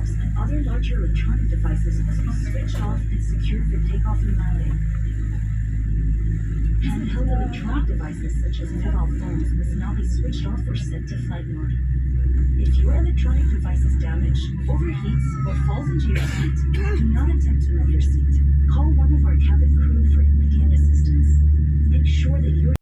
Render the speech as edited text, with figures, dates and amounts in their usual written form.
laptops, and other larger electronic devices must be switched off and secured for takeoff and landing. Handheld electronic devices such as mobile phones must now be switched off or set to flight mode. If your electronic device is damaged, overheats, or falls into your seat, do not attempt to move your seat. Call one of our cabin crew for immediate assistance. Make sure that your